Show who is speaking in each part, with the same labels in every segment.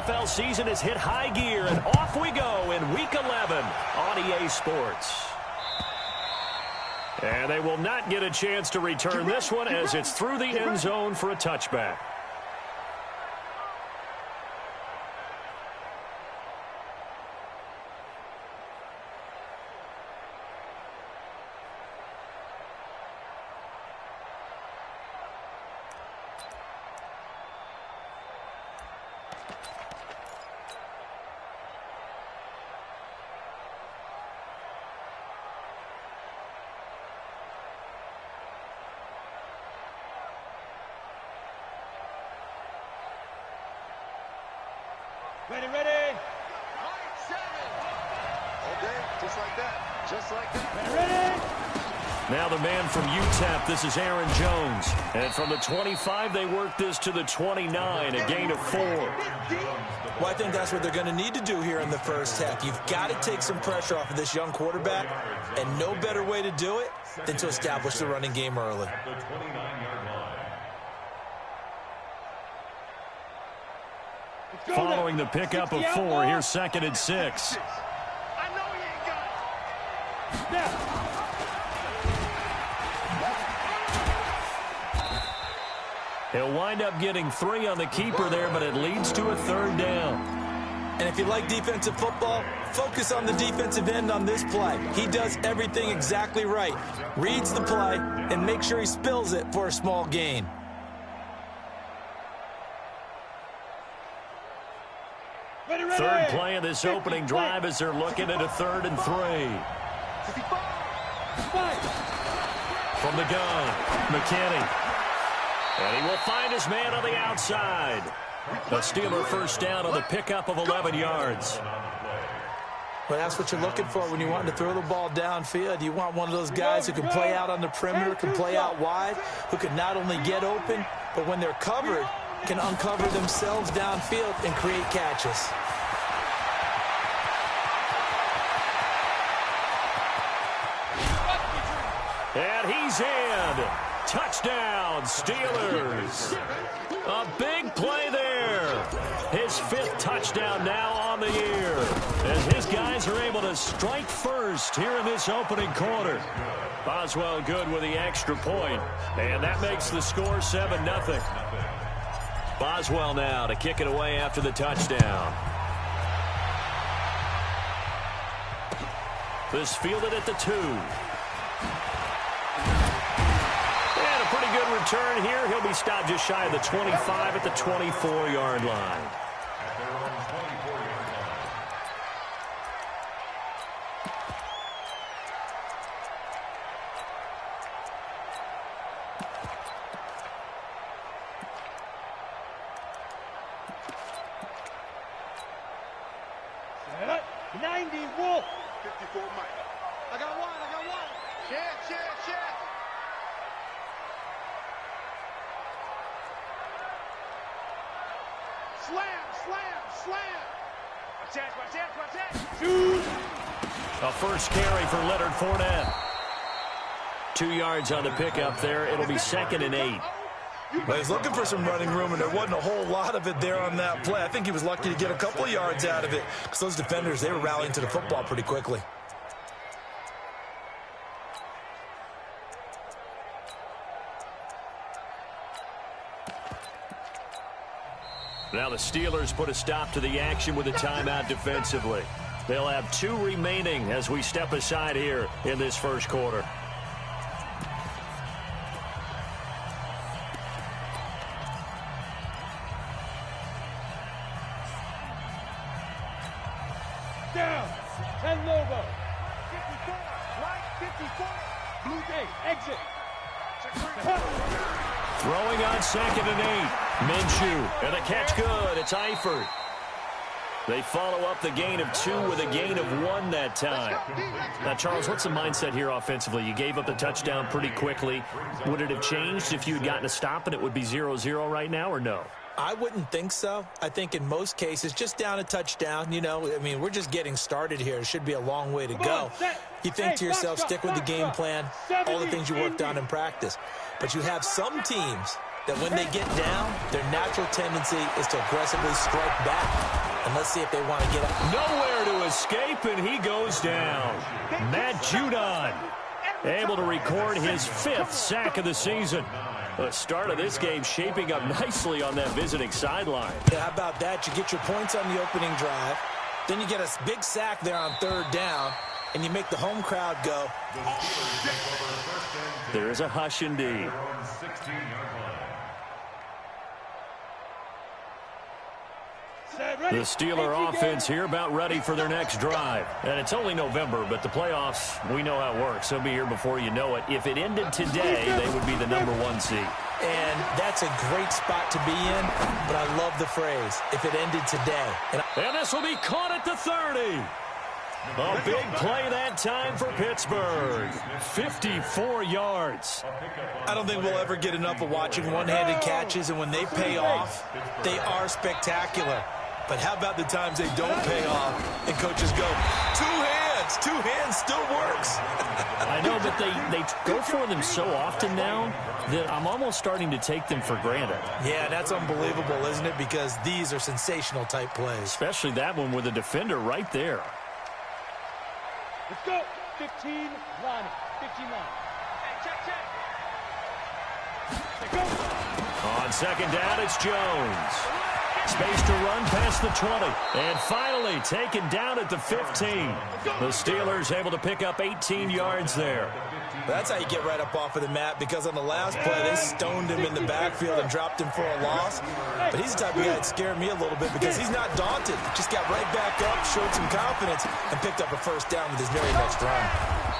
Speaker 1: NFL season has hit high gear, and off we go in Week 11 on EA Sports. And they will not get a chance to return this one as it's through the end zone for a touchback.
Speaker 2: Ready, ready. Okay, just like that. Just like that. Ready.
Speaker 1: Now the man from UTEP, this is Aaron Jones. And from the 25, they work this to the 29, a gain of 4.
Speaker 3: Well, I think that's what they're going to need to do here in the first half. You've got to take some pressure off of this young quarterback, and no better way to do it than to establish the running game early.
Speaker 1: Following the pickup of 4, here's 2nd and 6.
Speaker 2: I know he ain't got it.
Speaker 1: He'll wind up getting 3 on the keeper there, but it leads to a 3rd down.
Speaker 3: And if you like defensive football, focus on the defensive end on this play. He does everything exactly right. Reads the play and makes sure he spills it for a small gain.
Speaker 1: Third play of this opening drive as they're looking at a 3rd and 3. From the gun, McKinney. And he will find his man on the outside. A Steeler first down on the pickup of 11 yards.
Speaker 3: Well, that's what you're looking for when you want to throw the ball downfield. You want one of those guys who can play out on the perimeter, can play out wide, who can not only get open, but when they're covered, can uncover themselves downfield and create catches.
Speaker 1: And he's in. Touchdown, Steelers. A big play there. His 5th touchdown now on the year, as his guys are able to strike first here in this opening quarter. Boswell good with the extra point, and that makes the score 7-0. Boswell now to kick it away after the touchdown. This fielded at the 2. And a pretty good return here. He'll be stopped just shy of the 25 at the 24-yard line.
Speaker 2: Wolf. 54 Mike. I got one. Check. Slam. Watch Shoot.
Speaker 1: A first carry for Leonard Fournette. 2 yards on the pickup there. It'll be 2nd and 8.
Speaker 3: Well, he's looking for some running room, and there wasn't a whole lot of it there on that play. I think he was lucky to get a couple of yards out of it, because those defenders, they were rallying to the football pretty quickly.
Speaker 1: Now the Steelers put a stop to the action with a timeout defensively. They'll have 2 remaining as we step aside here in this first quarter.
Speaker 2: Down. 10 Lobo. 54. Right 54. Blue Day. Exit.
Speaker 1: Throwing on 2nd and 8. Minshew. And a catch good. It's Eifert. They follow up the gain of 2 with a gain of 1 that time. Now, Charles, what's the mindset here offensively? You gave up the touchdown pretty quickly. Would it have changed if you had gotten a stop and it would be 0-0 right now, or no?
Speaker 3: I wouldn't think so. I think in most cases, just down a touchdown, we're just getting started here. It should be a long way to go. You think to yourself, stick with the game plan, all the things you worked on in practice. But you have some teams that when they get down, their natural tendency is to aggressively strike back. And let's see if they want to get up.
Speaker 1: Nowhere to escape, and he goes down. Matt Judon able to record his 5th sack of the season. The start of this game shaping up nicely on that visiting sideline.
Speaker 3: Yeah, how about that? You get your points on the opening drive. Then you get a big sack there on 3rd down, and you make the home crowd go.
Speaker 1: There is a hush indeed. The Steeler offense here about ready for their next drive. And it's only November, but the playoffs, we know how it works. They'll be here before you know it. If it ended today, they would be the #1 seed.
Speaker 3: And that's a great spot to be in, but I love the phrase, if it ended today.
Speaker 1: And this will be caught at the 30. A big play that time for Pittsburgh. 54 yards.
Speaker 3: I don't think we'll ever get enough of watching one-handed catches, and when they pay off, they are spectacular. But how about the times they don't pay off and coaches go, 2 hands, 2 hands still works.
Speaker 1: I know, but they go for them so often now that I'm almost starting to take them for granted.
Speaker 3: Yeah, that's unbelievable, isn't it? Because these are sensational type plays.
Speaker 1: Especially that one with a defender right there.
Speaker 2: Let's go. 15 line. 15 line. Hey, check. Go.
Speaker 1: On 2nd down, it's Jones. Space to run past the 20. And finally taken down at the 15. The Steelers able to pick up 18 yards there.
Speaker 3: That's how you get right up off of the mat, because on the last play, they stoned him in the backfield and dropped him for a loss. But he's the type of guy that scared me a little bit because he's not daunted. Just got right back up, showed some confidence, and picked up a 1st down with his very next run.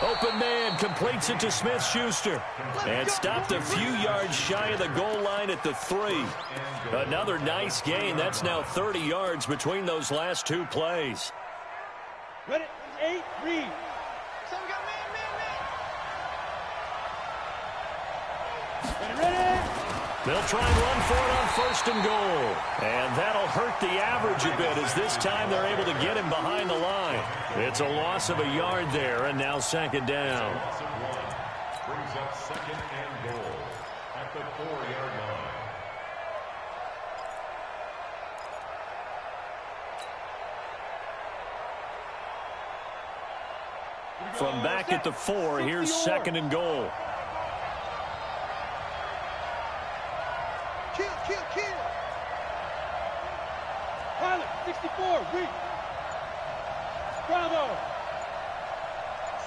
Speaker 1: Open man completes it to Smith-Schuster. And stopped a few yards shy of the goal line at the 3. Another nice gain. That's now 30 yards between those last 2 plays.
Speaker 2: Ready? 8, read. Ready?
Speaker 1: They'll try and run for it on 1st and goal. And that'll hurt the average a bit, as this time they're able to get him behind the line. It's a loss of a yard there, and now 2nd down.
Speaker 4: Brings up 2nd and goal at the 4-yard line.
Speaker 1: From back at the 4, here's 2nd and goal.
Speaker 2: Kill. Pilot, 64, read. Bravo.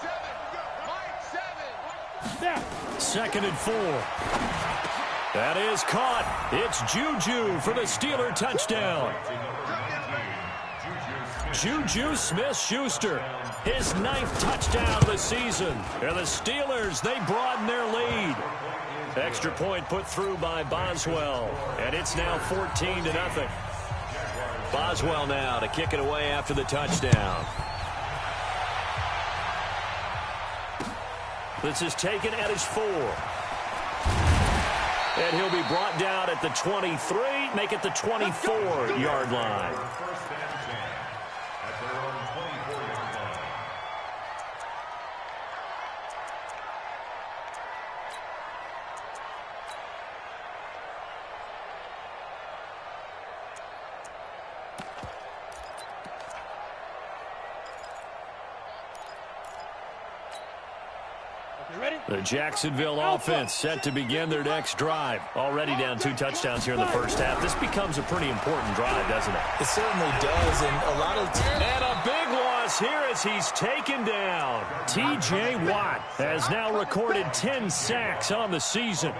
Speaker 2: 7. Now.
Speaker 1: 2nd and 4. That is caught. It's Juju for the Steeler touchdown. Juju Smith-Schuster, his 9th touchdown of the season. And the Steelers, they broaden their lead. Extra point put through by Boswell. And it's now 14-0. Boswell now to kick it away after the touchdown. This is taken at his 4. And he'll be brought down at the 23, make it the 24-yard line. The Jacksonville offense set to begin their next drive. Already down 2 touchdowns here in the first half. This becomes a pretty important drive, doesn't it?
Speaker 3: It certainly does, and a lot of...
Speaker 1: And a big loss here as he's taken down. T.J. Watt has now recorded 10 sacks on the season.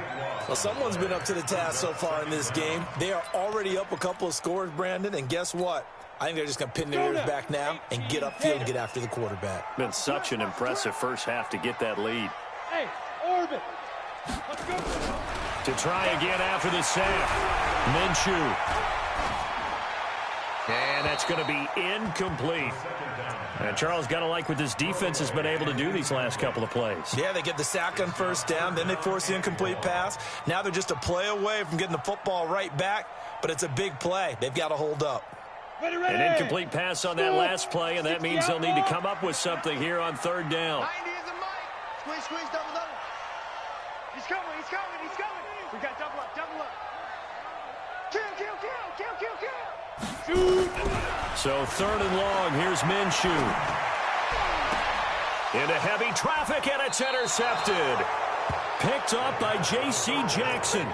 Speaker 3: Well, someone's been up to the task so far in this game. They are already up a couple of scores, Brandon, and guess what? I think they're just going to pin their ears back now and get upfield and get after the quarterback.
Speaker 1: Been such an impressive first half to get that lead.
Speaker 2: Hey, orbit. Let's go.
Speaker 1: To try again after the sack. Minshew. And that's going to be incomplete. And Charles, got to like what this defense has been able to do these last couple of plays.
Speaker 3: Yeah, they get the sack on 1st down, then they force the incomplete pass. Now they're just a play away from getting the football right back, but it's a big play. They've got to hold up.
Speaker 2: Ready.
Speaker 1: An incomplete pass on that last play, and that means they'll need to come up with something here on 3rd down.
Speaker 2: Squeeze, double. He's coming. We got double up, double up. Kill. Shoot.
Speaker 1: So 3rd and long. Here's Minshew. Into heavy traffic, and it's intercepted. Picked up by J.C. Jackson.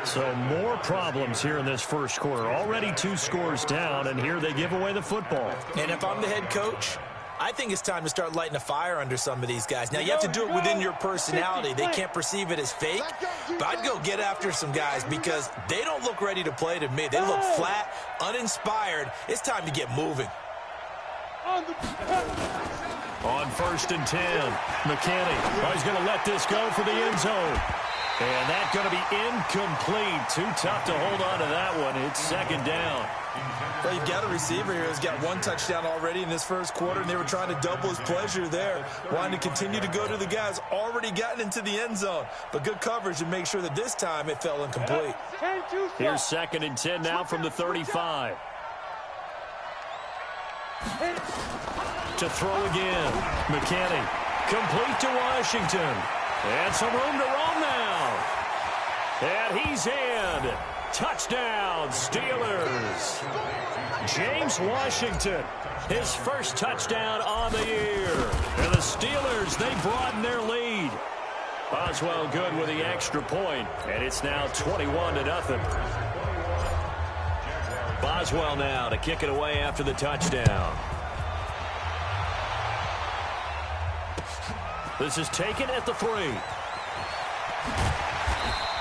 Speaker 1: So more problems here in this first quarter. Already 2 scores down, and here they give away the football.
Speaker 3: And if I'm the head coach, I think it's time to start lighting a fire under some of these guys. Now, you have to do it within your personality. They can't perceive it as fake, but I'd go get after some guys because they don't look ready to play to me. They look flat, uninspired. It's time to get moving.
Speaker 1: On 1st and 10, McKinney. Oh, he's going to let this go for the end zone. And that's going to be incomplete. Too tough to hold on to that one. It's 2nd down.
Speaker 3: Well, you've got a receiver here who's got 1 touchdown already in this first quarter, and they were trying to double his pleasure there, wanting to continue to go to the guys already gotten into the end zone. But good coverage to make sure that this time it fell incomplete.
Speaker 1: Here's 2nd and 10 now from the 35. To throw again. McKinney. Complete to Washington. And some room to roam now. And he's in. Touchdown, Steelers. James Washington, his first touchdown on the year. And the Steelers, they broaden their lead. Boswell good with the extra point, and it's now 21-0. Boswell now to kick it away after the touchdown. This is taken at the 3.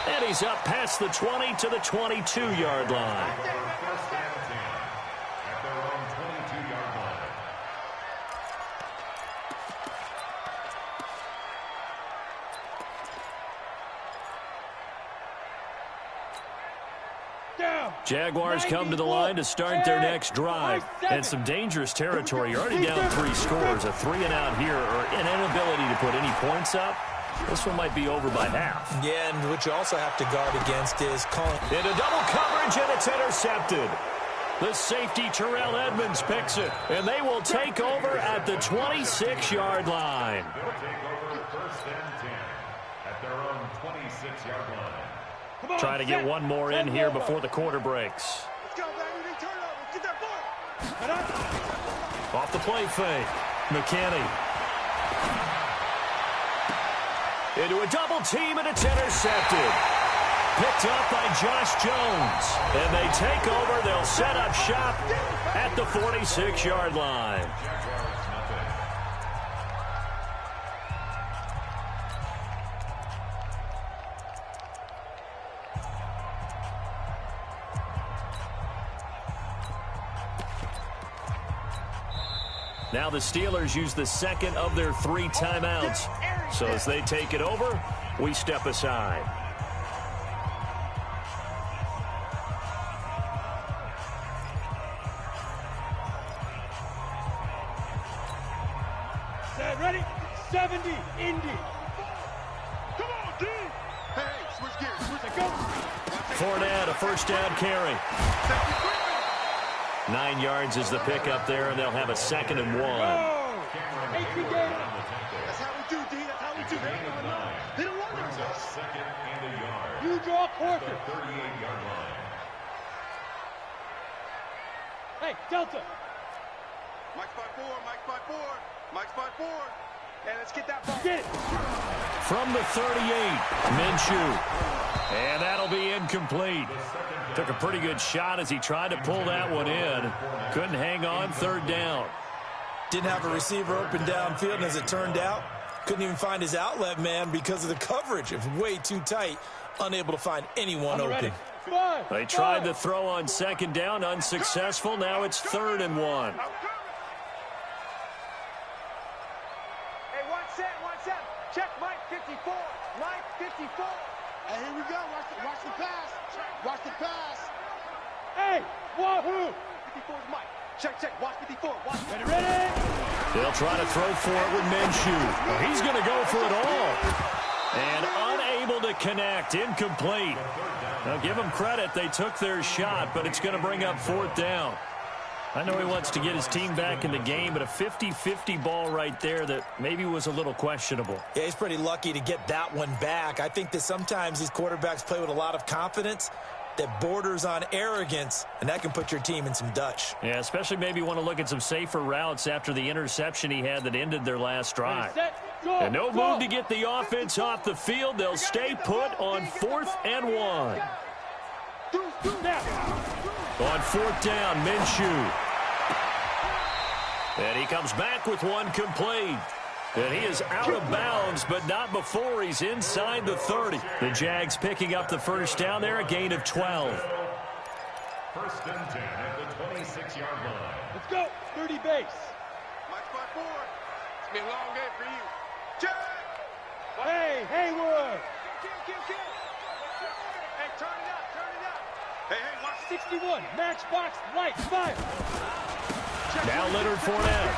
Speaker 1: And he's up past the 20 to the 22-yard line.
Speaker 4: First and 10 at their own 22-yard line.
Speaker 1: Jaguars come to the line to start their next drive. And some dangerous territory. You're already down 3 scores. A 3-and-out here, or an inability to put any points up. This one might be over by half.
Speaker 3: Yeah, and what you also have to guard against is calling.
Speaker 1: Into double coverage, and it's intercepted. The safety, Terrell Edmonds, picks it. And they will take over at the 26-yard line.
Speaker 4: They'll take over 1st and 10 at their own 26-yard line.
Speaker 1: Trying to get one more in here before the quarter breaks.
Speaker 2: Let's go, baby. Turnover. Get that ball.
Speaker 1: Off the play fake. McKinney. Into a double team, and it's intercepted. Picked up by Josh Jones. And they take over. They'll set up shop at the 46-yard line. Now the Steelers use the 2nd of their 3 timeouts. So as they take it over, we step aside.
Speaker 2: Set, ready? 70, Indy. Come on, D. Hey, switch gears. Switch it, go.
Speaker 1: Fournette, a 1st down carry. 9 yards is the pickup there, and they'll have a 2nd and 1.
Speaker 2: That's how we do, D. That's how we do. They don't run there.
Speaker 4: 2nd and a yard.
Speaker 2: You draw
Speaker 4: At
Speaker 2: quarter.
Speaker 4: the 38-yard line.
Speaker 2: Hey, Delta. Mike's by 4. Mike's by 4. Mike's by 4. Hey, let's get that ball. Get it.
Speaker 1: From the 38, Minshew. And that'll be incomplete. Took a pretty good shot as he tried to pull that one in. Couldn't hang on, 3rd down.
Speaker 3: Didn't have a receiver open downfield, and as it turned out, couldn't even find his outlet man because of the coverage. It was way too tight, unable to find anyone open.
Speaker 1: They tried to throw on 2nd down, unsuccessful. Now it's 3rd and 1.
Speaker 2: Hey, one set. Check Mike 54. Mike 54. Hey, here we go. Watch the pass. Watch the pass. Hey, wahoo. 54's Mike. Check. Watch 54. Watch. Ready.
Speaker 1: They'll try to throw for it with Minshew. Well, he's going to go for it all. And unable to connect. Incomplete. Now, give them credit. They took their shot, but it's going to bring up 4th down. I know he wants to get his team back in the game, but a 50-50 ball right there that maybe was a little questionable.
Speaker 3: Yeah, he's pretty lucky to get that one back. I think that sometimes these quarterbacks play with a lot of confidence that borders on arrogance, and that can put your team in some Dutch.
Speaker 1: Yeah, especially maybe want to look at some safer routes after the interception he had that ended their last drive. And no move to get the offense off the field. They'll stay put on 4th and 1. On 4th down, Minshew. And he comes back with one complete. And he is out of bounds, but not before he's inside the 30. The Jags picking up the first down there, a gain of 12.
Speaker 4: 1st and 10 at the 26-yard line.
Speaker 2: Let's go. 30 base. My spot forward. It's been a long day for you. Check. Hey, Haywood. Kill. Hey, turn it up. Hey, watch 61. Matchbox light fire.
Speaker 1: Now Leonard Fournette.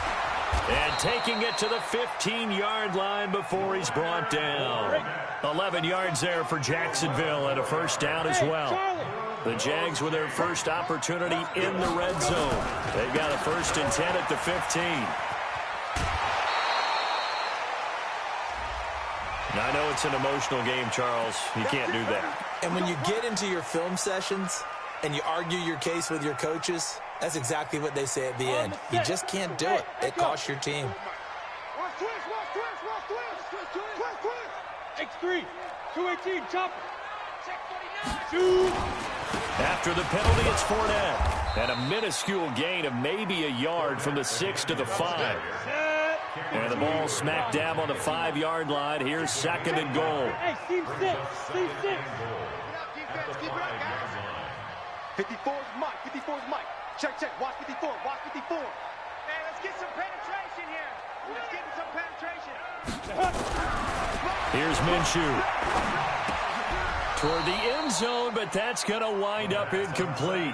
Speaker 1: And taking it to the 15-yard line before he's brought down. 11 yards there for Jacksonville and a first down as well. The Jags with their first opportunity in the red zone. They've got a 1st and 10 at the 15. Now, I know it's an emotional game, Charles. You can't do that.
Speaker 3: And when you get into your film sessions and you argue your case with your coaches, that's exactly what they say at the end. You just can't do it. It costs your team.
Speaker 2: X3, 218, chopper.
Speaker 1: After the penalty, it's Fournette. And a minuscule gain of maybe a yard from the 6 to the 5. And the ball smack dab on the 5-yard line. Here's 2nd and goal.
Speaker 2: Hey, Steve 6. 54's Mike. 54's Mike. Check. Watch 54. Watch 54. Hey, let's get some penetration here. Let's get some penetration.
Speaker 1: Here's Minshew. Toward the end zone, but that's going to wind up incomplete.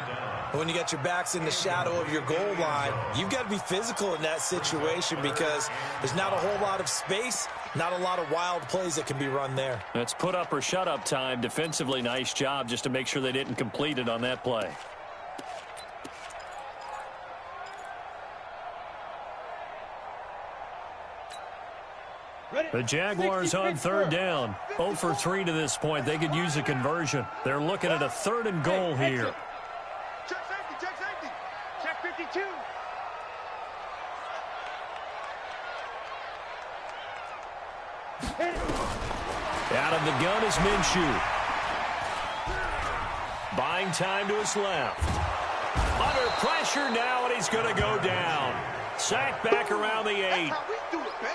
Speaker 3: When you got your backs in the shadow of your goal line, you've got to be physical in that situation because there's not a whole lot of space, not a lot of wild plays that can be run there.
Speaker 1: That's put up or shut up time. Defensively, nice job just to make sure they didn't complete it on that play. The Jaguars on 3rd down. 0 for 3 to this point. They could use a conversion. They're looking at a 3rd and goal here.
Speaker 2: Check safety. Check 52.
Speaker 1: Out of the gun is Minshew. Buying time to his left. Under pressure now, and he's going to go down. Sack back around the 8.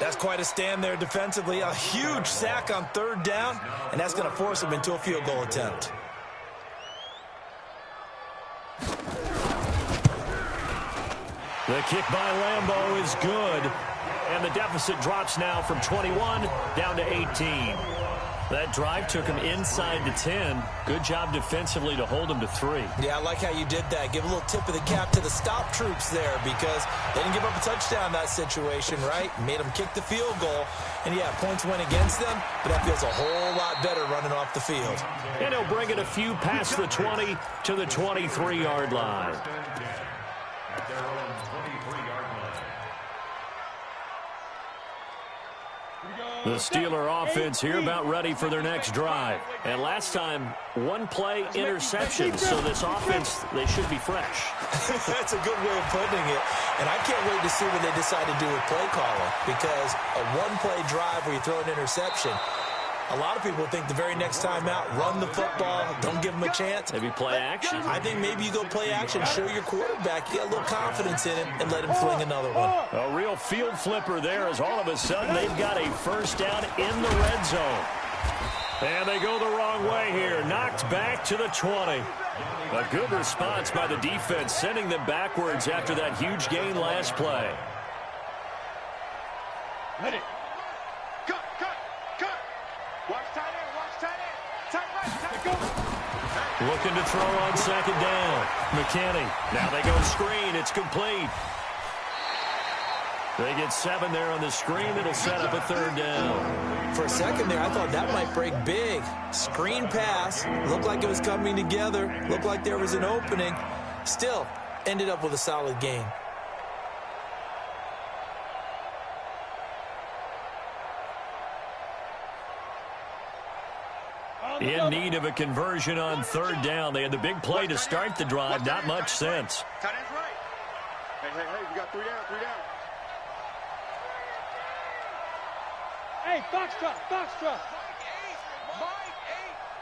Speaker 3: That's quite a stand there defensively. A huge sack on 3rd down, and that's going to force him into a field goal attempt.
Speaker 1: The kick by Lambeau is good, and the deficit drops now from 21 down to 18. That drive took him inside the 10. Good job defensively to hold him to 3.
Speaker 3: Yeah, I like how you did that. Give a little tip of the cap to the stop troops there because they didn't give up a touchdown in that situation, right? Made them kick the field goal. And, yeah, points went against them, but that feels a whole lot better running off the field.
Speaker 1: And he'll bring it a few past the 20 to the 23-yard line.
Speaker 4: At their own 23-yard line.
Speaker 1: The Steeler offense here about ready for their next drive. And last time, one play interception. So this offense, they should be fresh.
Speaker 3: That's a good way of putting it. And I can't wait to see what they decide to do with play calling because a one-play drive where you throw an interception, a lot of people think the very next time out, run the football, don't give them a chance.
Speaker 1: Maybe play action?
Speaker 3: I think maybe you go play action, show your quarterback, you get a little confidence in him, and let him fling another one.
Speaker 1: A real field flipper there as all of a sudden they've got a first down in the red zone. And they go the wrong way here. Knocked back to the 20. A good response by the defense, sending them backwards after that huge gain last play.
Speaker 2: Ready.
Speaker 1: Looking to throw on 2nd down. McKinney. Now they go screen. It's complete. They get 7 there on the screen. It'll set up a 3rd down.
Speaker 3: For a second there, I thought that might break big. Screen pass. Looked like it was coming together. Looked like there was an opening. Still, ended up with a solid game.
Speaker 1: In need of a conversion on third down. They had the big play to start the drive. Not much sense.
Speaker 2: Tight end's right. Hey, we got 3 down, 3 down. Hey, Foxtrot. Mike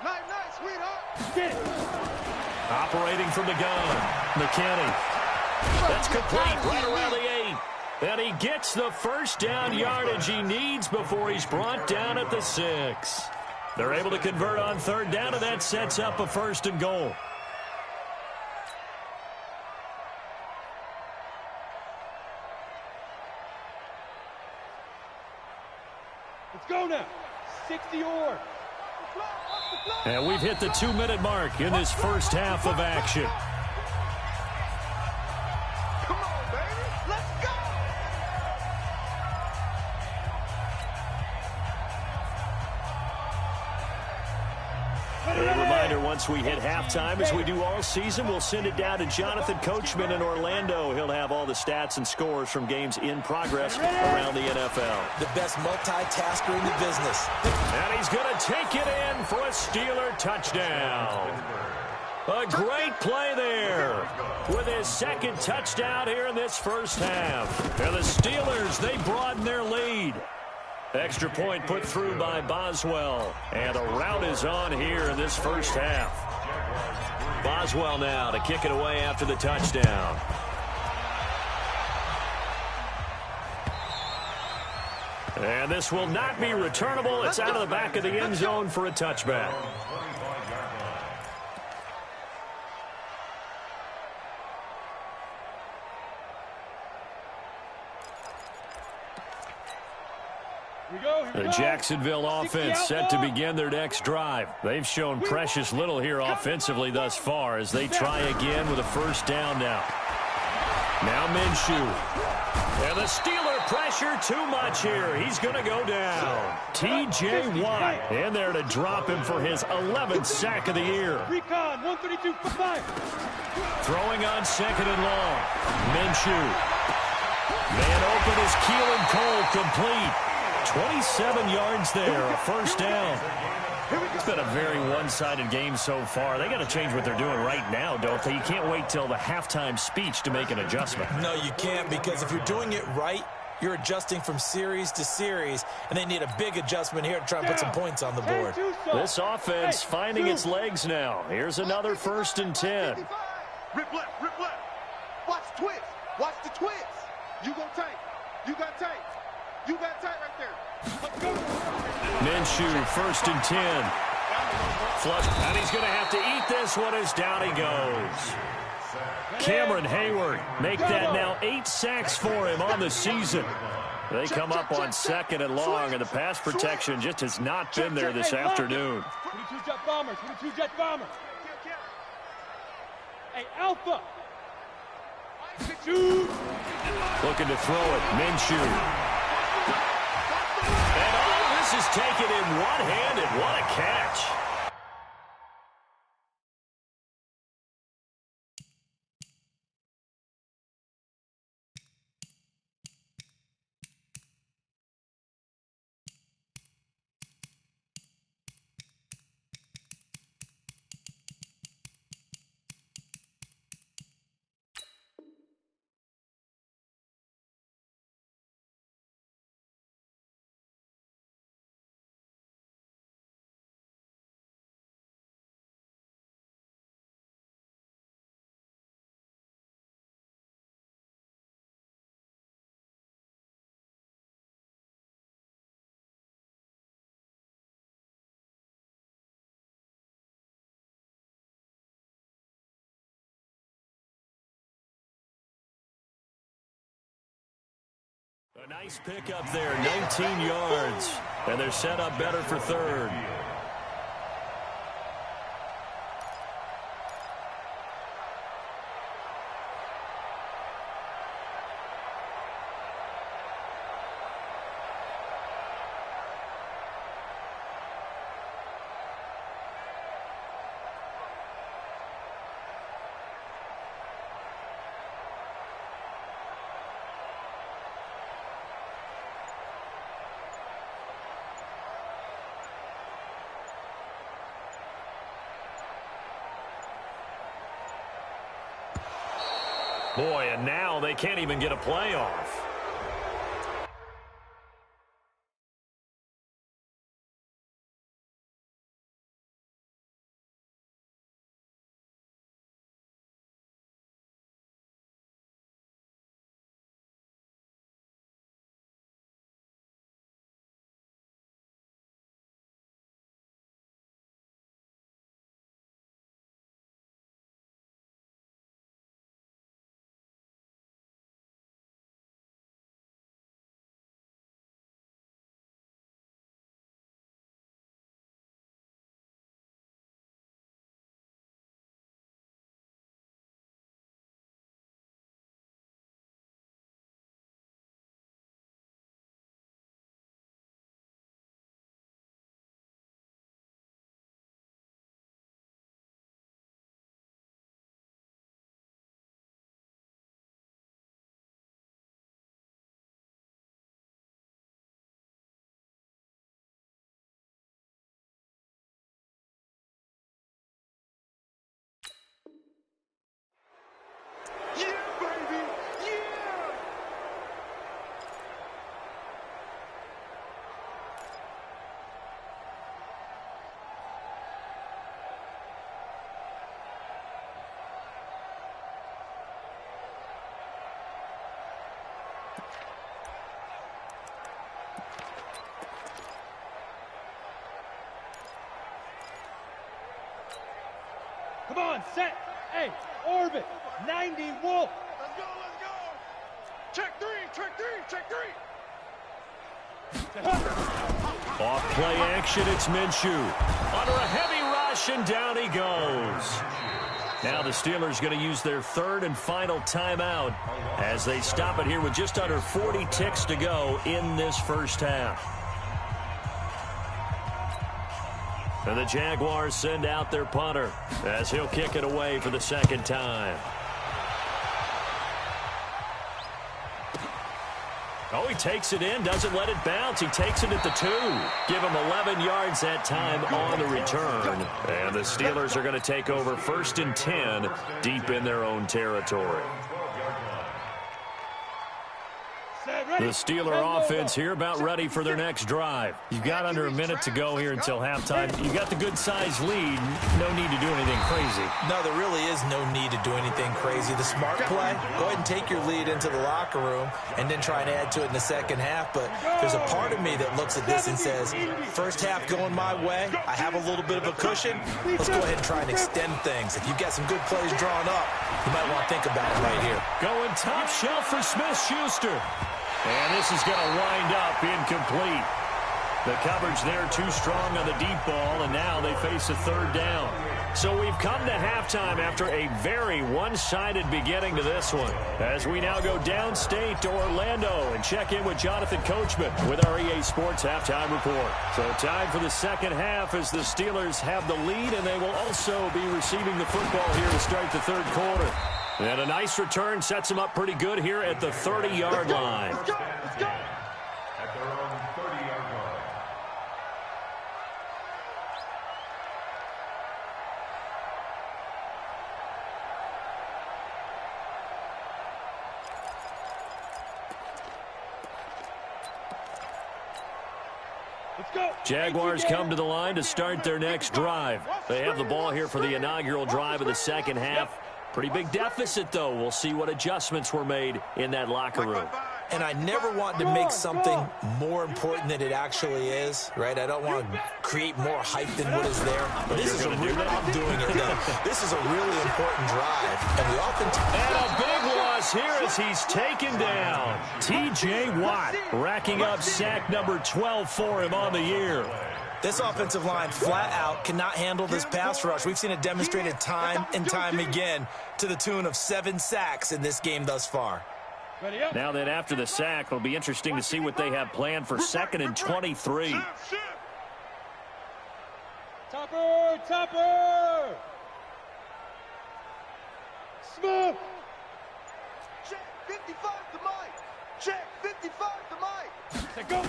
Speaker 2: 8. Night, sweetheart. Get it.
Speaker 1: Operating from the gun. McKinney. That's complete right around the 8. And he gets the first down yardage he needs before he's brought down at the 6. They're able to convert on third down, and that sets up a 1st and goal.
Speaker 2: Let's go now. 60 or.
Speaker 1: And we've hit the 2-minute mark in this first half of action.
Speaker 2: Come on, baby. Let's go.
Speaker 1: A reminder, once we hit halftime, as we do all season, we'll send it down to Jonathan Coachman in Orlando. He'll have all the stats and scores from games in progress around the NFL.
Speaker 3: The best multitasker in the business.
Speaker 1: And he's going to take it in for a Steeler touchdown. A great play there with his 2nd touchdown here in this first half. And the Steelers, they broaden their lead. Extra point put through by Boswell. And the route is on here in this first half. Boswell now to kick it away after the touchdown. And this will not be returnable. It's out of the back of the end zone for a touchback. The Jacksonville offense set to begin their next drive. They've shown precious little here offensively thus far as they try again with a 1st down now. Now Minshew. And the Steeler pressure too much here. He's going to go down. T.J. Watt in there to drop him for his 11th sack of the year.
Speaker 2: Recon, 132, 5.
Speaker 1: Throwing on 2nd and long. Minshew. Man open is Keelan Cole complete. 27 yards there, a 1st down. It's been a very one-sided game so far. They got to change what they're doing right now, don't they? You can't wait till the halftime speech to make an adjustment.
Speaker 3: No, you can't, because if you're doing it right, you're adjusting from series to series, and they need a big adjustment here to try and put some points on the board.
Speaker 1: This offense finding its legs now. Here's another 1st and 10.
Speaker 2: Rip left. Watch the twist. Watch the twist. You go tight. You got tight. You got tight right there.
Speaker 1: Minshew, 1st and 10. Flush, and he's going to have to eat this one as down he goes. Cameron Hayward make that now 8 sacks for him on the season. They come up on 2nd and long, and the pass protection just has not been there this afternoon.
Speaker 2: 22 jet bombers, 22 jet bombers. Hey, Alpha.
Speaker 1: Looking to throw it, Minshew. And all this is taken in one-handed. What a catch. A nice pickup there, 19 yards. And they're set up better for 3rd. Boy, and now they can't even get a playoff.
Speaker 2: Yeah, baby! Yeah! Come on, set! Hey, orbit! 90 Wolf! Let's go, let's go! Check three, check three, check three!
Speaker 1: Off play action, it's Minshew. Under a heavy rush, and down he goes. Now the Steelers going to use their third and final timeout as they stop it here with just under 40 ticks to go in this first half. And the Jaguars send out their punter as he'll kick it away for the second time. Oh, he takes it in, doesn't let it bounce. He takes it at the 2. Give him 11 yards that time on the return. And the Steelers are going to take over 1st and 10 deep in their own territory. The Steeler offense here about ready for their next drive. You've got under a minute to go here until halftime. You've got the good-sized lead. No need to do anything crazy.
Speaker 3: No, there really is no need to do anything crazy. The smart play, go ahead and take your lead into the locker room and then try and add to it in the second half. But there's a part of me that looks at this and says, first half going my way, I have a little bit of a cushion. Let's go ahead and try and extend things. If you've got some good plays drawn up, you might want to think about it right here.
Speaker 1: Going top shelf for Smith-Schuster. And this is going to wind up incomplete. The coverage there too strong on the deep ball, and now they face a third down. So we've come to halftime after a very one-sided beginning to this one. As we now go downstate to Orlando and check in with Jonathan Coachman with our EA Sports Halftime Report. So time for the second half as the Steelers have the lead, and they will also be receiving the football here to start the third quarter. And a nice return sets them up pretty good here at the 30-yard line.
Speaker 2: Let's go, let's go!
Speaker 4: At their own 30-yard line.
Speaker 2: Let's go!
Speaker 1: Jaguars come to the line to start their next drive. They have the ball here for the inaugural drive of the second half. Pretty big deficit, though. We'll see what adjustments were made in that locker room.
Speaker 3: And I never want to make something more important than it actually is, right? I don't want to create more hype than what is there. But this is I'm doing it, though. This is a really important drive. And we often...
Speaker 1: And a big loss here as he's taken down. T.J. Watt racking up sack number 12 for him on the year.
Speaker 3: This offensive line flat out cannot handle this pass rush. We've seen it demonstrated time and time again to the tune of 7 sacks in this game thus far.
Speaker 1: Now that after the sack, it'll be interesting to see what they have planned for 2nd and 23.
Speaker 2: Topper! Topper! Smoke! Check 55 to Mike! Check 55 to Mike! Let's go!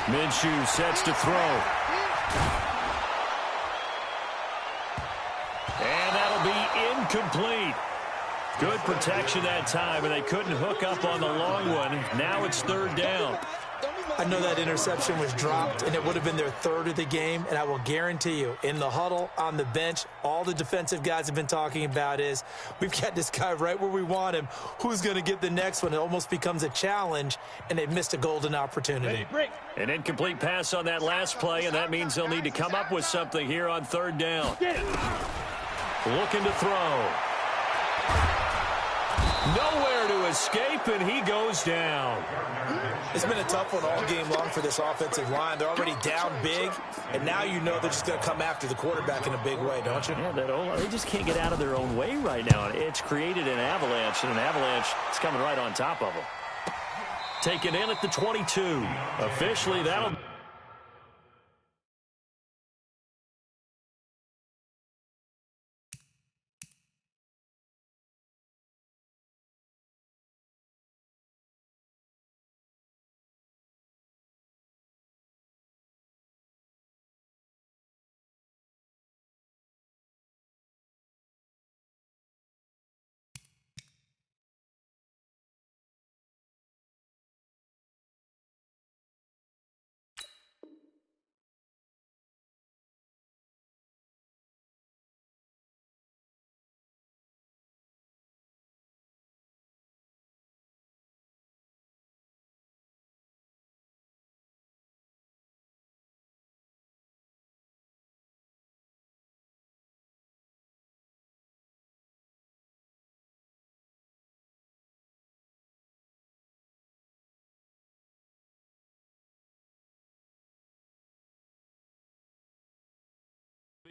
Speaker 1: Minshew sets to throw. And that'll be incomplete. Good protection that time, and they couldn't hook up on the long one. Now it's third down.
Speaker 3: I know that interception was dropped, and it would have been their third of the game, and I will guarantee you, in the huddle, on the bench, all the defensive guys have been talking about is, we've got this guy right where we want him. Who's going to get the next one? It almost becomes a challenge, and they've missed a golden opportunity.
Speaker 1: An incomplete pass on that last play, and that means they'll need to come up with something here on third down. Looking to throw. Nowhere to escape, and he goes down.
Speaker 3: It's been a tough one all game long for this offensive line. They're already down big, and now you know they're just going to come after the quarterback in a big way, don't you?
Speaker 1: Yeah, they just can't get out of their own way right now. It's created an avalanche, and an avalanche is coming right on top of them. Taken in at the 22. Officially, that'll...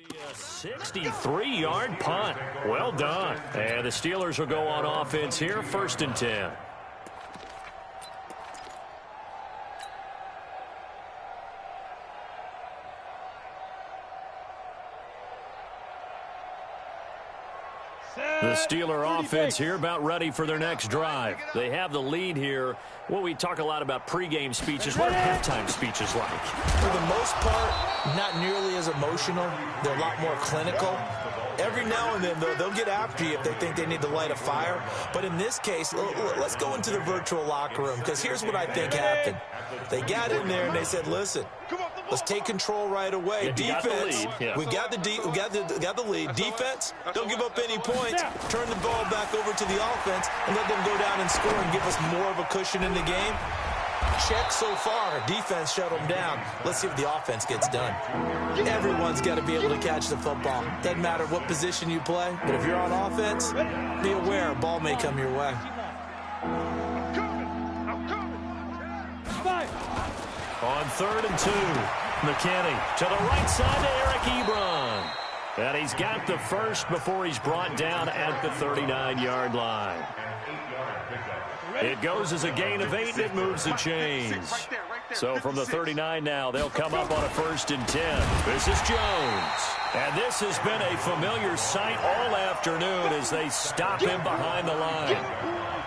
Speaker 1: A 63-yard punt. Well done. And the Steelers will go on offense here, 1st and 10. The Steeler offense here about ready for their next drive. They have the lead here. Well, we talk a lot about pregame speeches. What are halftime speeches like?
Speaker 3: For the most part, not nearly as emotional. They're a lot more clinical. Every now and then, though, they'll get after you if they think they need to light a fire. But in this case, let's go into the virtual locker room, because here's what I think happened. They got in there and they said, listen, let's take control right away. Defense, we got the lead. Defense, don't give up any points. Turn the ball back over to the offense and let them go down and score and give us more of a cushion in the game. Check so far. Defense shut them down. Let's see if the offense gets done. Everyone's got to be able to catch the football. Doesn't matter what position you play, but if you're on offense, be aware, ball may come your way.
Speaker 1: On 3rd and 2, McKinney to the right side to Eric Ebron. And he's got the first before he's brought down at the 39-yard line. It goes as a gain of 8, and it moves the chains. So from the 39 now, they'll come up on a 1st and 10. This is Jones. And this has been a familiar sight all afternoon as they stop him behind the line.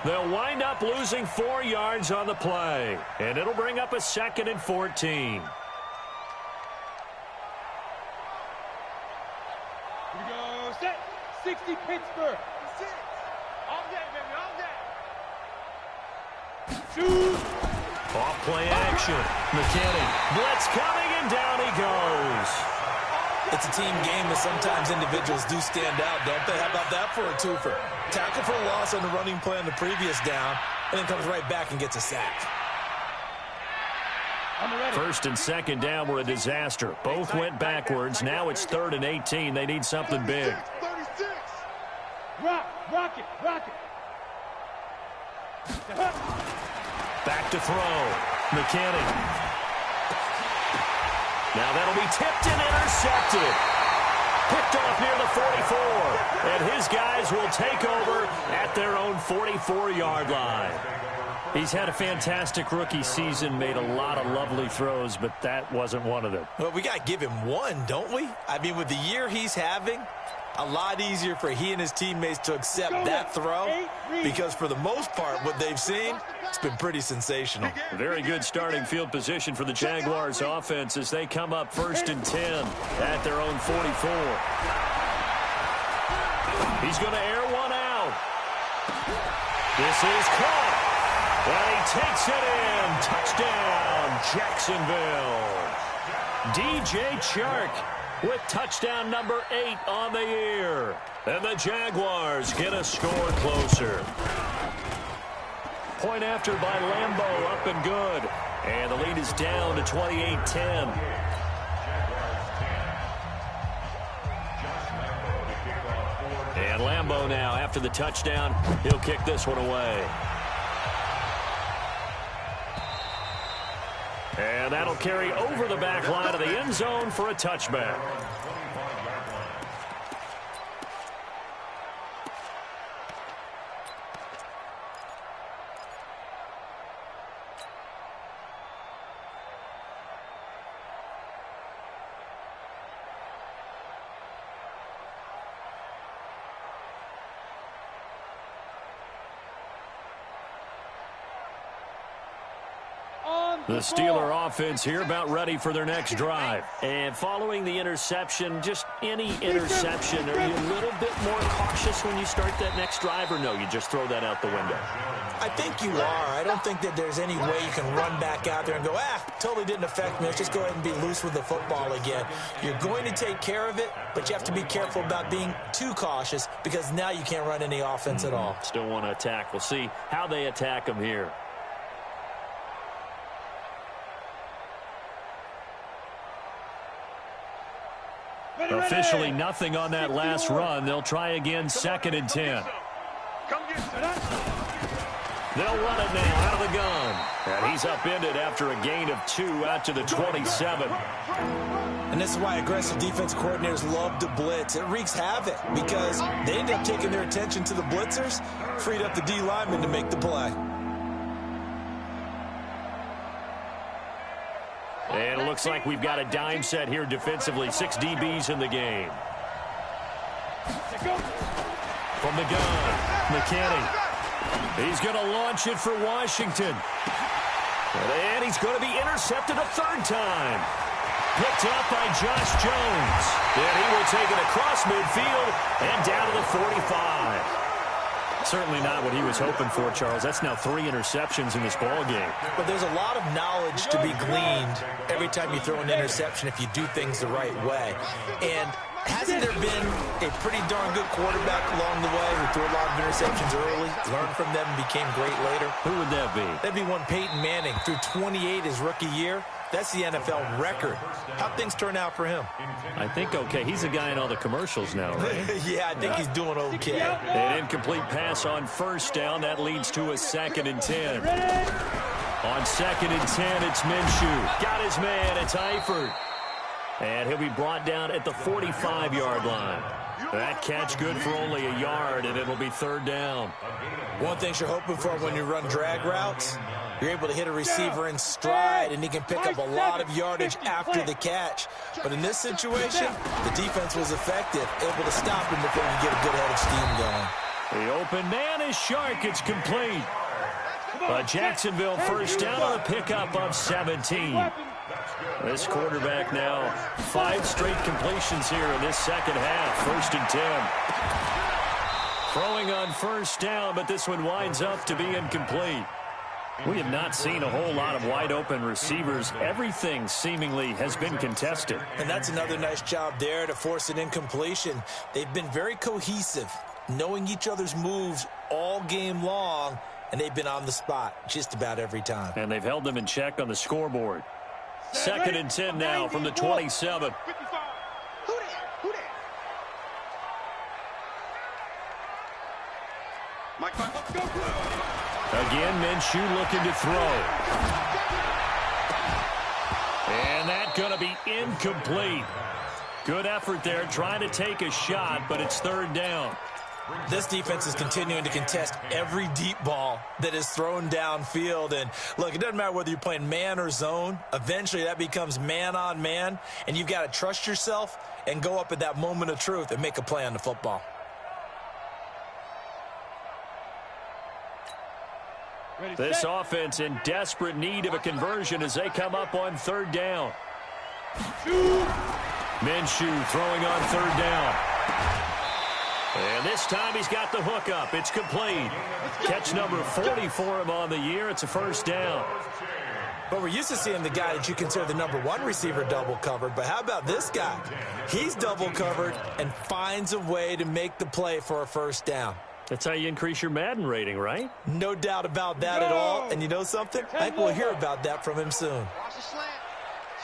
Speaker 1: They'll wind up losing 4 yards on the play, and it'll bring up a 2nd and 14.
Speaker 2: Here we go. Set. 60 Pittsburgh. All day, baby, all day. Shoot.
Speaker 1: Off play action. McKinney. Blitz coming, and down he goes.
Speaker 3: It's a team game, but sometimes individuals do stand out, don't they? How about that for a twofer? Tackle for a loss on the running play on the previous down, and then comes right back and gets a sack.
Speaker 1: 1st and 2nd down were a disaster. Both went backwards. Now it's 3rd and 18. They need something big.
Speaker 2: 36. Rock it.
Speaker 1: Back to throw. McKinney. Now that'll be tipped and intercepted. Picked off near the 44. And his guys will take over at their own 44-yard line. He's had a fantastic rookie season, made a lot of lovely throws, but that wasn't one of them.
Speaker 3: Well, we got to give him one, don't we? I mean, with the year he's having, a lot easier for he and his teammates to accept that throw, because for the most part, what they've seen, it's been pretty sensational.
Speaker 1: Very good starting field position for the Jaguars offense as they come up 1st and 10 at their own 44. He's going to air one out. This is caught. And he takes it in. Touchdown, Jacksonville. DJ Chark with touchdown number 8 on the year. And the Jaguars get a score closer. Point after by Lambeau, up and good. And the lead is down to 28-10. And Lambeau now, after the touchdown, he'll kick this one away. And that'll carry over the back line of the end zone for a touchback. The Steeler offense here about ready for their next drive. And following the interception, just any interception, are you a little bit more cautious when you start that next drive, or no, you just throw that out the window?
Speaker 3: I think you are. I don't think that there's any way you can run back out there and go, totally didn't affect me. Let's just go ahead and be loose with the football again. You're going to take care of it, but you have to be careful about being too cautious because now you can't run any offense at all.
Speaker 1: Still want to attack. We'll see how they attack them here. Officially nothing on that last run. They'll try again, 2nd and 10. They'll run it now out of the gun. And he's upended after a gain of 2 out to the 27.
Speaker 3: And this is why aggressive defense coordinators love to blitz. It wreaks havoc because they end up taking their attention to the blitzers, freed up the D lineman to make the play.
Speaker 1: And it looks like we've got a dime set here defensively. 6 DBs in the game. From the gun, McKinney. He's going to launch it for Washington. And he's going to be intercepted a 3rd time. Picked up by Josh Jones. And he will take it across midfield and down to the 45. Certainly not what he was hoping for, Charles. That's now 3 interceptions in this ball game.
Speaker 3: But there's a lot of knowledge to be gleaned every time you throw an interception if you do things the right way. And hasn't there been a pretty darn good quarterback along the way who threw a lot of interceptions early, learned from them, and became great later?
Speaker 1: Who would that be?
Speaker 3: That'd be one Peyton Manning. Threw 28 his rookie year. That's the NFL record. How'd things turn out for him?
Speaker 1: I think okay. He's a guy in all the commercials now, right?
Speaker 3: Yeah, I think he's doing okay.
Speaker 1: An incomplete pass on 1st down. That leads to a 2nd and 10. On 2nd and 10, it's Minshew. Got his man. It's Eifert. And he'll be brought down at the 45-yard line. That catch good for only a yard, and it'll be 3rd down.
Speaker 3: One thing you're hoping for when you run drag routes, you're able to hit a receiver in stride, and he can pick up a lot of yardage after the catch. But in this situation, the defense was effective, able to stop him before he get a good head of steam going.
Speaker 1: The open man is Chark. It's complete. But Jacksonville 1st down on a pickup of 17. This quarterback now 5 straight completions here in this 2nd half. 1st and 10. Throwing on 1st down, but this one winds up to be incomplete. We have not seen a whole lot of wide-open receivers. Everything seemingly has been contested.
Speaker 3: And that's another nice job there to force an incompletion. They've been very cohesive, knowing each other's moves all game long, and they've been on the spot just about every time.
Speaker 1: And they've held them in check on the scoreboard. 2nd and 10 now from the 27. Again, Minshew looking to throw. And that's going to be incomplete. Good effort there, trying to take a shot, but it's 3rd down.
Speaker 3: This defense is continuing to contest every deep ball that is thrown downfield. And, look, it doesn't matter whether you're playing man or zone. Eventually, that becomes man on man, and you've got to trust yourself and go up at that moment of truth and make a play on the football.
Speaker 1: This offense in desperate need of a conversion as they come up on 3rd down. Minshew throwing on 3rd down. And this time he's got the hook up. It's complete. Catch number 40 for him on the year. It's a first down.
Speaker 3: But we're used to seeing the guy that you consider the number one receiver double covered. But how about this guy? He's double covered and finds a way to make the play for a first down.
Speaker 1: That's how you increase your Madden rating, right?
Speaker 3: No doubt about that at all. And you know something? I think we'll hear about that from him soon.
Speaker 2: Watch the slant.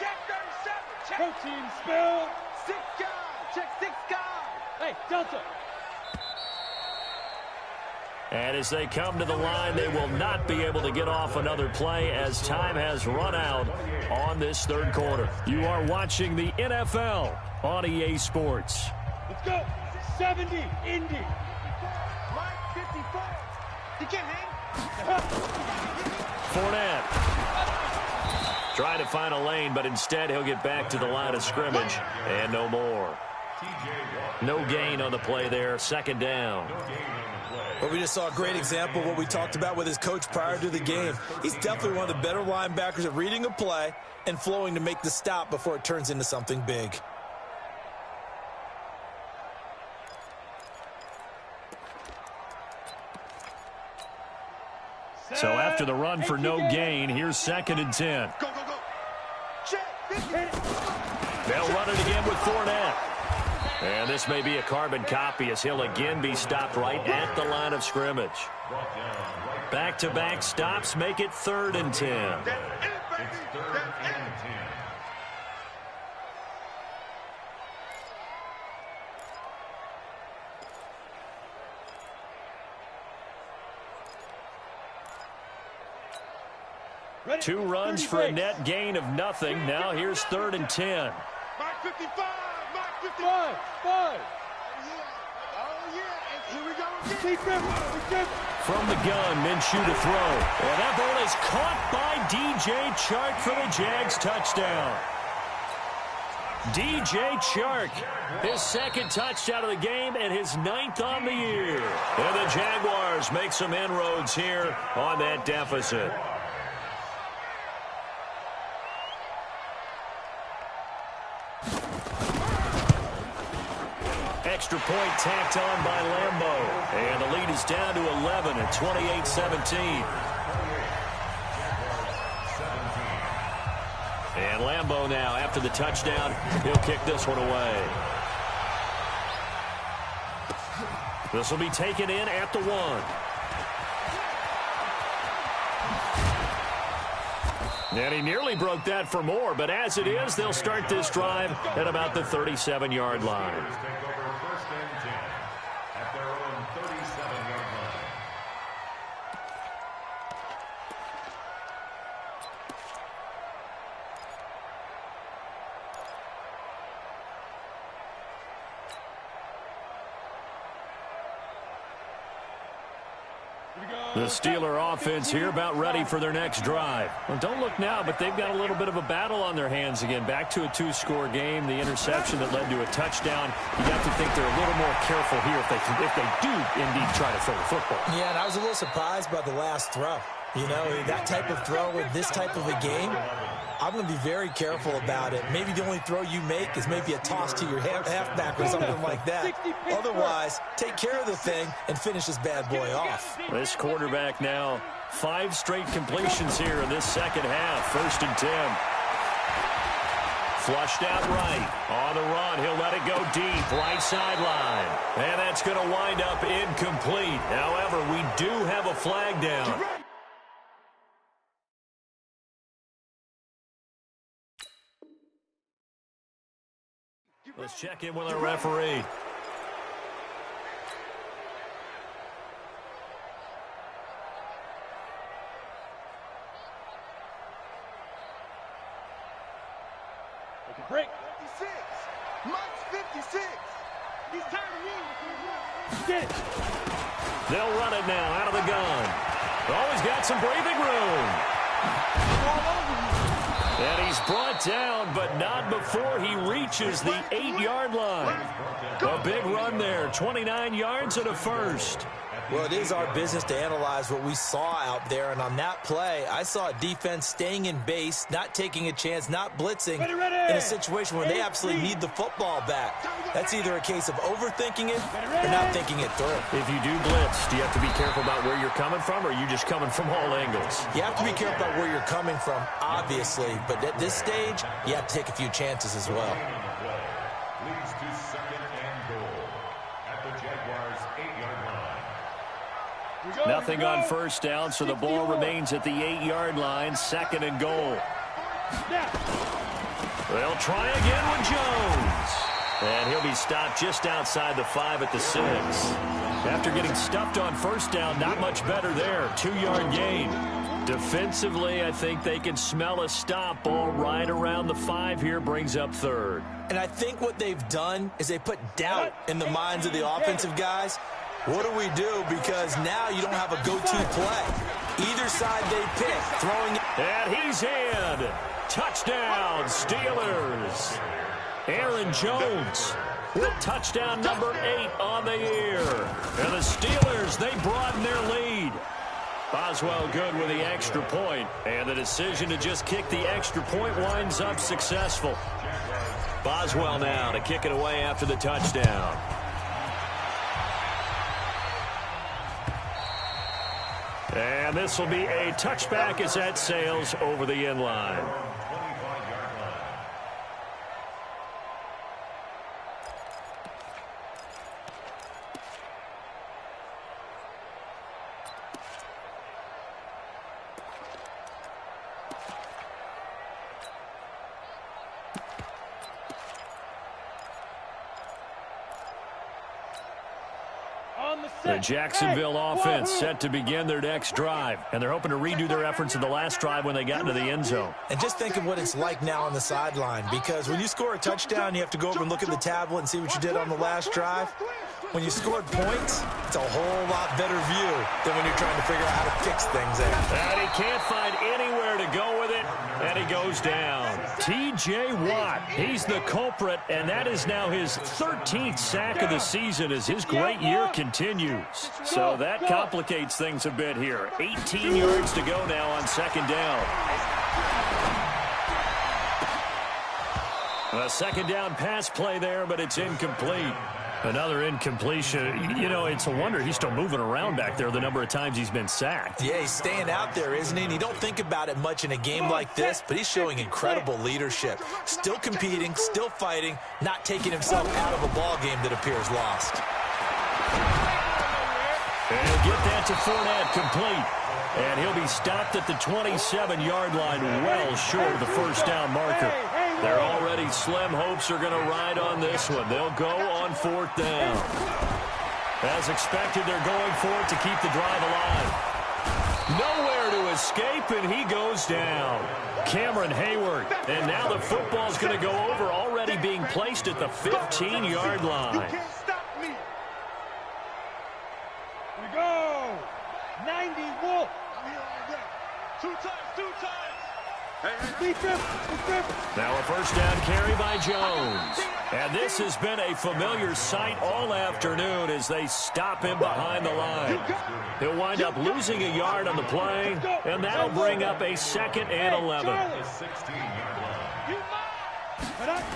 Speaker 2: Check 37. Check. Protein spill. 6 guys. Check 6 guys. Hey, Delta.
Speaker 1: And as they come to the line, they will not be able to get off another play as time has run out on this third quarter. You are watching the NFL on EA Sports.
Speaker 2: Let's go. 70, Indy. Mike, 54. You can't hang.
Speaker 1: Fournette. Trying to find a lane, but instead he'll get back to the line of scrimmage. And no more. No gain on the play there. Second down.
Speaker 3: But we just saw a great example of what we talked about with his coach prior to the game. He's definitely one of the better linebackers at reading a play and flowing to make the stop before it turns into something big.
Speaker 1: So after the run for no gain, here's 2nd and 10.
Speaker 2: Go, go, go. Check.
Speaker 1: They'll run it again with Fournette. And this may be a carbon copy as he'll again be stopped right at the line of scrimmage. Back-to-back stops make it 3rd and 10.
Speaker 4: It's 3rd and 10.
Speaker 1: Two runs for a net gain of nothing. Now here's 3rd and 10.
Speaker 2: Mark 55. Mark 55. 5. Oh, yeah. Here we go.
Speaker 1: From the gun, Minshew to throw. And that ball is caught by DJ Chark for the Jags touchdown. DJ Chark, his 2nd touchdown of the game and his 9th on the year. And the Jaguars make some inroads here on that deficit. Extra point tacked on by Lambeau. And the lead is down to 11 at 28-17. And Lambeau now, after the touchdown, he'll kick this one away. This will be taken in at the 1. And he nearly broke that for more, but as it is, they'll start this drive at about the 37-yard line. The Steeler offense here about ready for their next drive. Well, don't look now, but they've got a little bit of a battle on their hands again. Back to a 2-score game. The interception that led to a touchdown. You have to think they're a little more careful here if they do indeed try to throw the football.
Speaker 3: Yeah, and I was a little surprised by the last throw. You know, that type of throw with this type of a game, I'm going to be very careful about it. Maybe the only throw you make is maybe a toss to your halfback or something like that. Otherwise, take care of the thing and finish this bad boy off.
Speaker 1: This quarterback now, 5 straight completions here in this second half. 1st and 10. Flushed out right. On the run, he'll let it go deep. Right sideline. And that's going to wind up incomplete. However, we do have a flag down. Let's check in with our referee.
Speaker 2: Take a break. 56. Mike's 56. He's tired of Get it.
Speaker 1: They'll run it now out of the gun. Always got some breathing room. And he's brought down, but not before he reaches the 8-yard line. A big run there, 29 yards and a first.
Speaker 3: Well, it is our business to analyze what we saw out there, and on that play, I saw a defense staying in base, not taking a chance, not blitzing in a situation where they absolutely need the football back. That's either a case of overthinking it or not thinking it through.
Speaker 1: If you do blitz, do you have to be careful about where you're coming from, or are you just coming from all angles?
Speaker 3: You have to be careful about where you're coming from, obviously, but at this stage, you have to take a few chances as well.
Speaker 4: Leads to second and goal at the Jaguars' 8-yard line.
Speaker 1: Nothing on first down, so the ball remains at the 8-yard line, second and goal. They'll try again with Jones. And he'll be stopped just outside the 5 at the 6. After getting stuffed on first down, not much better there. 2-yard gain. Defensively, I think they can smell a stop. Ball right around the 5 here, brings up third.
Speaker 3: And I think what they've done is they put doubt in the minds of the offensive guys. What do we do? Because now you don't have a go-to play. Either side they pick, throwing it.
Speaker 1: And he's in. Touchdown, Steelers. Aaron Jones with touchdown number 8 on the year. And the Steelers, they broaden their lead. Boswell good with the extra point. And the decision to just kick the extra point winds up successful. Boswell now to kick it away after the touchdown. And this will be a touchback as that sails over the end line. The Jacksonville offense set to begin their next drive, and they're hoping to redo their efforts in the last drive when they got into the end zone.
Speaker 3: And just think of what it's like now on the sideline, because when you score a touchdown, you have to go over and look at the tablet and see what you did on the last drive. When you scored points, it's a whole lot better view than when you're trying to figure out how to fix things there.
Speaker 1: And he can't find anywhere to go with it, and he goes down. T.J. Watt, he's the culprit, and that is now his 13th sack of the season as his great year continues. So that complicates things a bit here. 18 yards to go now on second down. A second down pass play there, but it's incomplete. Another incompletion. You know, it's a wonder he's still moving around back there the number of times he's been sacked.
Speaker 3: Yeah, he's staying out there, isn't he? And you don't think about it much in a game like this, but he's showing incredible leadership. Still competing, still fighting, not taking himself out of a ball game that appears lost.
Speaker 1: And he'll get that to Fournette, complete. And he'll be stopped at the 27-yard line, well short of the first down marker. Their already slim hopes are going to ride on this one. They'll go on fourth down. As expected, they're going for it to keep the drive alive. Nowhere to escape, and he goes down. Cameron Hayward. And now the football's going to go over, already being placed at the 15-yard line.
Speaker 2: You can't stop me. We go. 90 Wolf. Two times.
Speaker 1: Now a first down carry by Jones. And this has been a familiar sight all afternoon as they stop him behind the line. He'll wind up losing a yard on the play, and that'll bring up a 2nd and 11.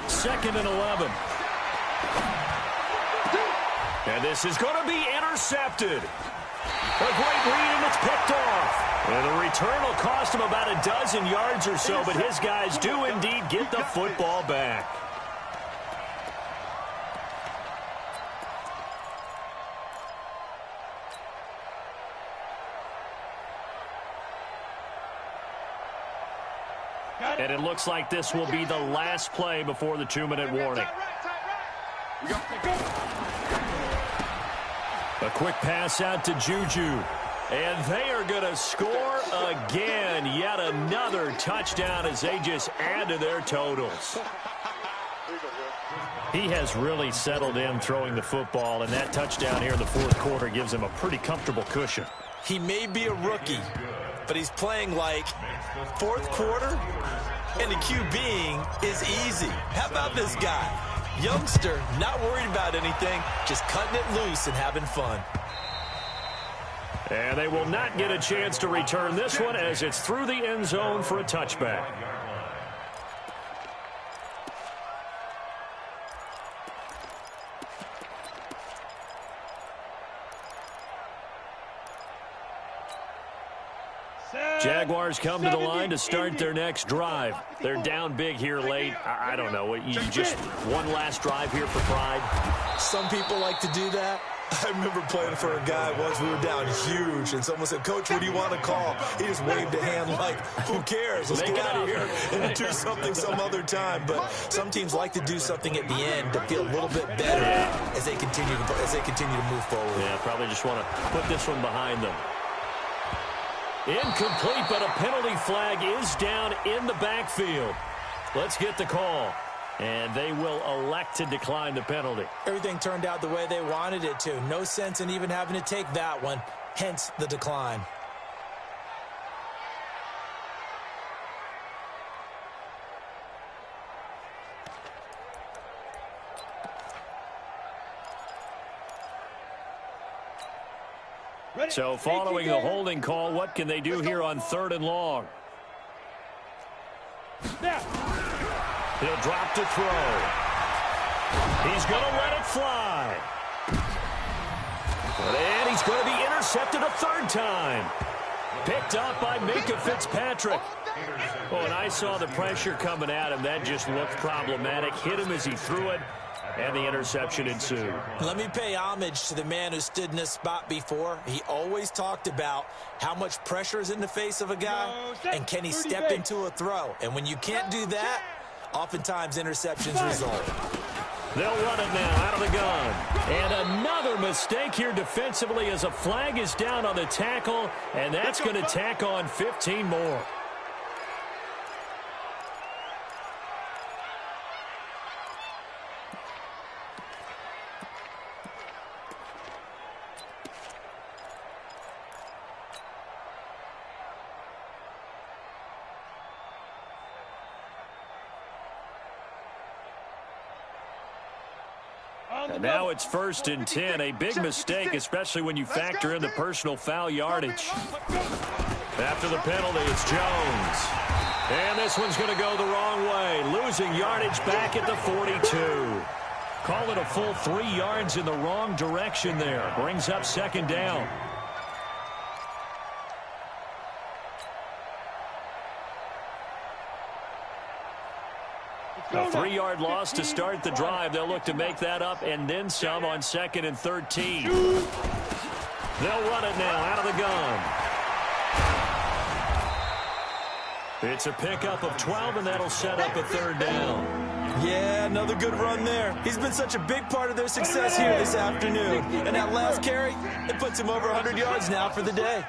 Speaker 1: 2nd and 11. And this is going to be intercepted. A great read, and it's picked off. And the return will cost him about a dozen yards or so, but his guys do indeed get the football back. And it looks like this will be the last play before the 2-minute warning. A quick pass out to Juju. And they are going to score again. Yet another touchdown as they just add to their totals. He has really settled in throwing the football, and that touchdown here in the fourth quarter gives him a pretty comfortable cushion.
Speaker 3: He may be a rookie, but he's playing like fourth quarter. And the QBing is easy. How about this guy? Youngster, not worried about anything, just cutting it loose and having fun.
Speaker 1: And they will not get a chance to return this one as it's through the end zone for a touchback. Jaguars come to the line to start their next drive. They're down big here late. I don't know. You just one last drive here for pride.
Speaker 3: Some people like to do that. I remember playing for a guy once. We were down huge, and someone said, "Coach, what do you want to call?" He just waved a hand like, "Who cares? Let's get out of here and do something some other time." But some teams like to do something at the end to feel a little bit better as they continue to move forward.
Speaker 1: Yeah, probably just want to put this one behind them. Incomplete, but a penalty flag is down in the backfield. Let's get the call. And they will elect to decline the penalty.
Speaker 3: Everything turned out the way they wanted it to. No sense in even having to take that one, hence the decline.
Speaker 1: So following the holding call, what can they do here on 3rd and long? He'll drop to throw. He's going to let it fly. And he's going to be intercepted a 3rd time. Picked up by Minkah Fitzpatrick. Oh, and I saw the pressure coming at him. That just looked problematic. Hit him as he threw it, and the interception ensued.
Speaker 3: Let me pay homage to the man who stood in this spot before. He always talked about how much pressure is in the face of a guy, and can he step into a throw. And when you can't do that, oftentimes interceptions result.
Speaker 1: They'll run it now out of the gun. And another mistake here defensively as a flag is down on the tackle, and that's going to tack on 15 more. And now it's 1st and 10. A big mistake, especially when you factor in the personal foul yardage. After the penalty, it's Jones. And this one's going to go the wrong way. Losing yardage back at the 42. Call it a full 3 yards in the wrong direction there. Brings up 2nd down. A 3-yard loss to start the drive. They'll look to make that up and then some on 2nd and 13. They'll run it now out of the gun. It's a pickup of 12, and that'll set up a 3rd down.
Speaker 3: Yeah, another good run there. He's been such a big part of their success here this afternoon. And that last carry, it puts him over 100 yards now for the day.